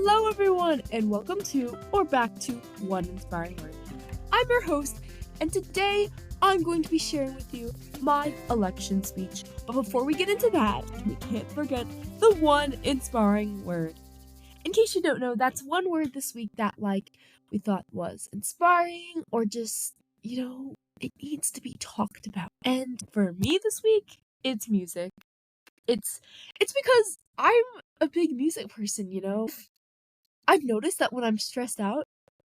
Hello everyone and welcome to or back to One Inspiring Word. I'm your host and today I'm going to be sharing with you my election speech. But before we get into that, we can't forget the one inspiring word. In case you don't know, that's one word this week that we thought was inspiring or just, it needs to be talked about. And for me this week, it's music. It's because I'm a big music person, I've noticed that when I'm stressed out,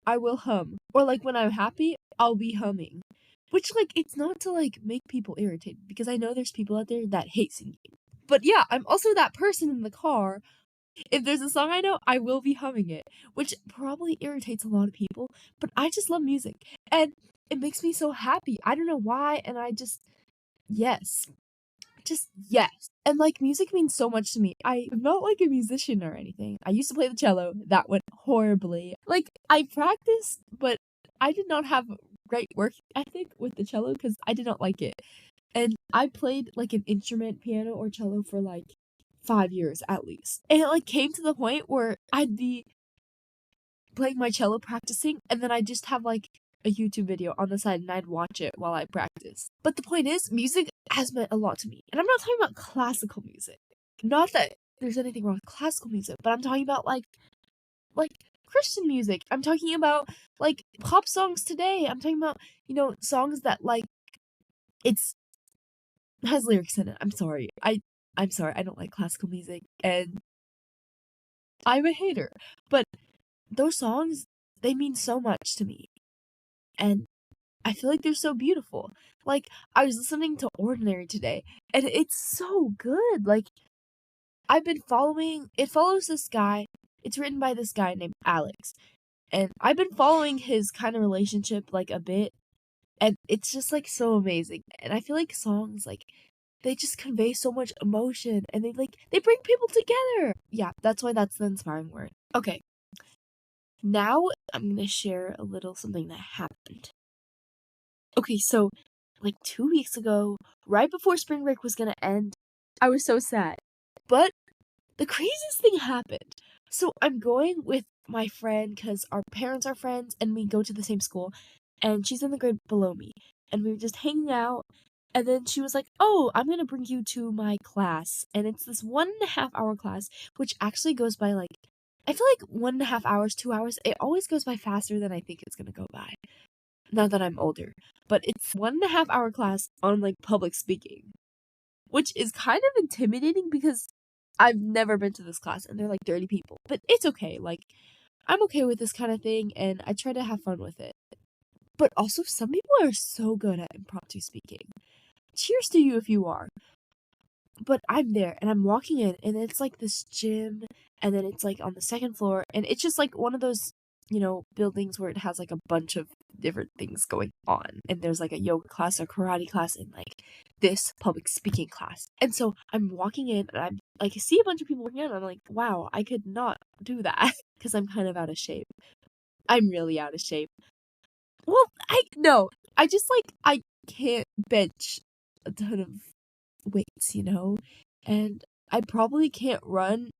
I will hum. Or when I'm happy, I'll be humming. Which it's not to make people irritated because I know there's people out there that hate singing. But yeah, I'm also that person in the car. If there's a song I know, I will be humming it, which probably irritates a lot of people, but I just love music and it makes me so happy. I don't know why, and yes. Just yes. And music means so much to me. I'm not a musician or anything. I used to play the cello. That went horribly. I practiced, but I did not have great work ethic with the cello because I did not like it. And I played an instrument, piano or cello for 5 years at least. And it came to the point where I'd be playing my cello practicing and then I'd just have a YouTube video on the side and I'd watch it while I practice. But the point is, music has meant a lot to me. And I'm not talking about classical music. Not that there's anything wrong with classical music, but I'm talking about like Christian music. I'm talking about pop songs today. I'm talking about, songs that it's has lyrics in it. I'm sorry. I'm sorry. I don't like classical music and I'm a hater. But those songs, they mean so much to me. And I feel like they're so beautiful. I was listening to Ordinary today, and it's so good. I've been following, it follows this guy, it's written by this guy named Alex, and I've been following his kind of relationship, a bit, and it's just, so amazing. And I feel like songs, they just convey so much emotion, and they bring people together. Yeah, that's why that's the inspiring word. Okay. Now, I'm gonna share a little something that happened. Okay, so 2 weeks ago, right before spring break was gonna end, I was so sad. But the craziest thing happened. So I'm going with my friend because our parents are friends and we go to the same school, and she's in the grade below me. And we were just hanging out, and then she was like, "Oh, I'm gonna bring you to my class." And it's this 1.5 hour class, which actually goes by I feel like 1.5 hours, 2 hours, it always goes by faster than I think it's gonna go by. Now that I'm older. But it's 1.5 hour class on public speaking, which is kind of intimidating because I've never been to this class and they're 30 people. But it's okay. I'm okay with this kind of thing and I try to have fun with it. But also, some people are so good at impromptu speaking. Cheers to you if you are. But I'm there and I'm walking in and it's this gym and then it's on the second floor and it's just one of those, buildings where it has a bunch of different things going on. And there's a yoga class, a karate class, and this public speaking class. And so I'm walking in and I'm I see a bunch of people working out and I'm like, wow, I could not do that because I'm kind of out of shape. I'm really out of shape. Well, I just I can't bench a ton of weights, and I probably can't run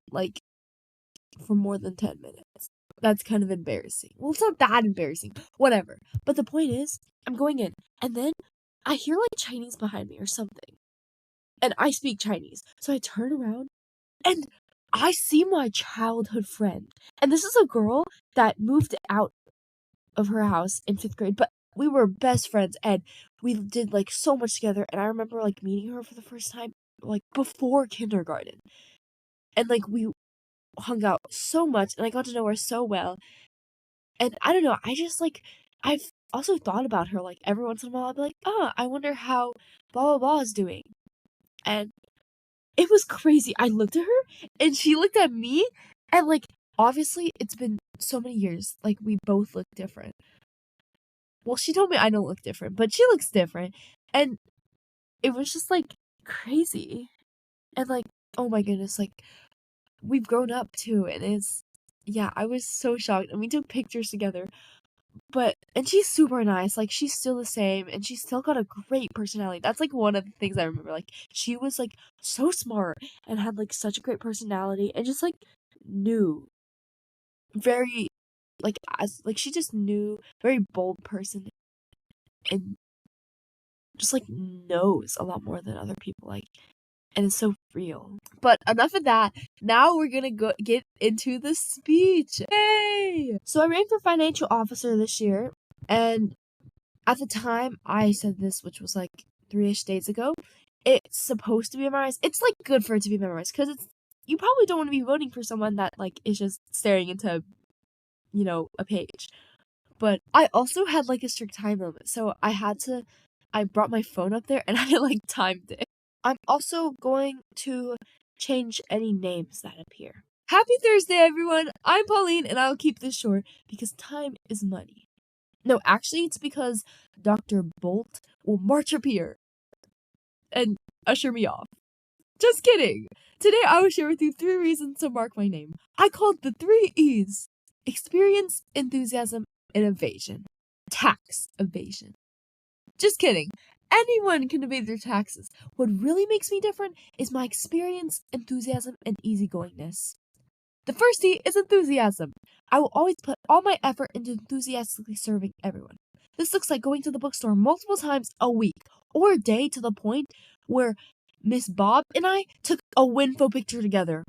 for more than 10 minutes. That's kind of embarrassing. Well, it's not that embarrassing. Whatever. But the point is, I'm going in, and then I hear Chinese behind me or something. And I speak Chinese. So I turn around, and I see my childhood friend. And this is a girl that moved out of her house in 5th grade, but we were best friends, and we did so much together. And I remember meeting her for the first time before kindergarten. And we hung out so much and I got to know her so well. And I don't know, I just I've also thought about her every once in a while. I'll be like, "Oh, I wonder how blah blah blah is doing." And it was crazy. I looked at her and she looked at me and obviously it's been so many years. We both look different. Well, she told me I don't look different, but she looks different. And it was just crazy. And oh my goodness, we've grown up too, and yeah, I was so shocked, and we took pictures together, and she's super nice, she's still the same, and she's still got a great personality. That's one of the things I remember, she was so smart, and had such a great personality, and just knew very, like, as, like, she just knew, very bold person, and just, like, knows a lot more than other people, like, and it's so real. But enough of that. Now we're gonna get into the speech. Yay! So I ran for financial officer this year, and at the time I said this, which was like 3-ish days ago, it's supposed to be memorized. It's like good for it to be memorized because it's you probably don't want to be voting for someone that like is just staring into, a page. But I also had like a strict time limit, so I brought my phone up there and I like timed it. I'm also going to change any names that appear. Happy Thursday, everyone! I'm Pauline, and I'll keep this short because time is money. No, actually, it's because Dr. Bolt will march up here and usher me off. Just kidding! Today I will share with you 3 reasons to mark my name. I called the 3 E's: experience, enthusiasm, and evasion. Tax evasion. Just kidding. Anyone can evade their taxes. What really makes me different is my experience, enthusiasm, and easygoingness. The first E is enthusiasm. I will always put all my effort into enthusiastically serving everyone. This looks like going to the bookstore multiple times a week or a day to the point where Miss Bob and I took a Winfo picture together.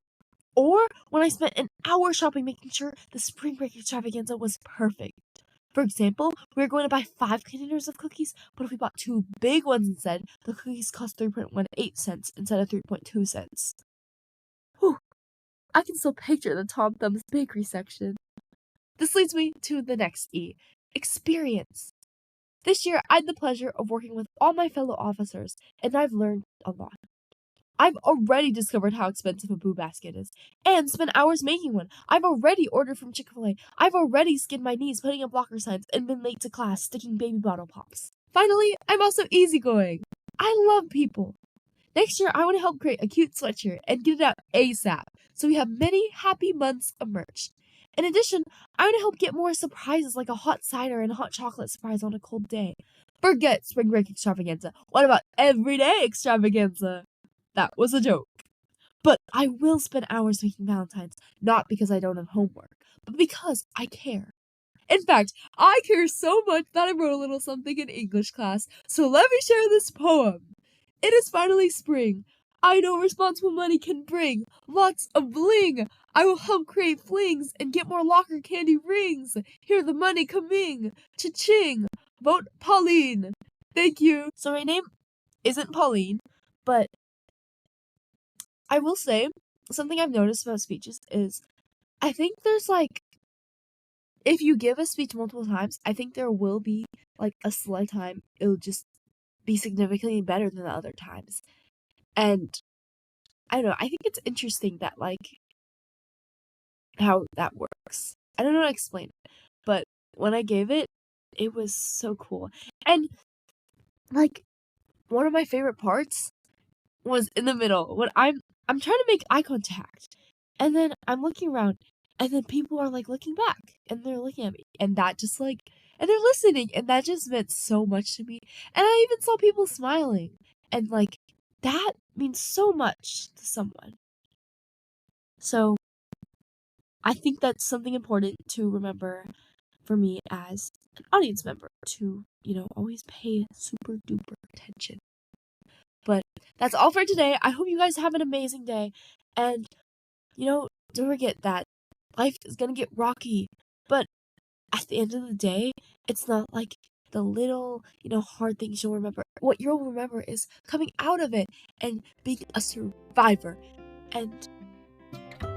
Or when I spent an hour shopping making sure the spring break extravaganza was perfect. For example, we were going to buy 5 containers of cookies, but if we bought 2 big ones instead, the cookies cost 3.18 cents instead of 3.2 cents. Whew, I can still picture the Tom Thumb's bakery section. This leads me to the next E, experience. This year, I had the pleasure of working with all my fellow officers, and I've learned a lot. I've already discovered how expensive a boo basket is, and spent hours making one. I've already ordered from Chick-fil-A. I've already skinned my knees putting up blocker signs and been late to class sticking baby bottle pops. Finally, I'm also easygoing. I love people. Next year, I want to help create a cute sweatshirt and get it out ASAP, so we have many happy months of merch. In addition, I want to help get more surprises like a hot cider and a hot chocolate surprise on a cold day. Forget spring break extravaganza. What about everyday extravaganza? That was a joke. But I will spend hours making Valentines, not because I don't have homework, but because I care. In fact, I care so much that I wrote a little something in English class, so let me share this poem. It is finally spring. I know responsible money can bring lots of bling. I will help create flings and get more locker candy rings. Hear the money coming. Cha-ching. Vote Pauline. Thank you. So my name isn't Pauline, but I will say something I've noticed about speeches is I think there's like if you give a speech multiple times, I think there will be like a select time it'll just be significantly better than the other times. And I don't know, I think it's interesting that like how that works. I don't know how to explain it, but when I gave it, it was so cool. And like one of my favorite parts was in the middle when I'm trying to make eye contact, and then I'm looking around, and then people are like looking back, and they're looking at me, and that just like, and they're listening, and that just meant so much to me. And I even saw people smiling, and like that means so much to someone. So I think that's something important to remember for me as an audience member to, always pay super duper attention. But that's all for today. I hope you guys have an amazing day. And, don't forget that life is going to get rocky. But at the end of the day, it's not like the little, hard things you'll remember. What you'll remember is coming out of it and being a survivor. And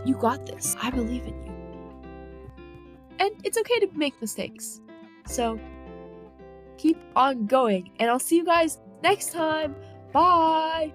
you got this. I believe in you. And it's okay to make mistakes. So keep on going. And I'll see you guys next time. Bye!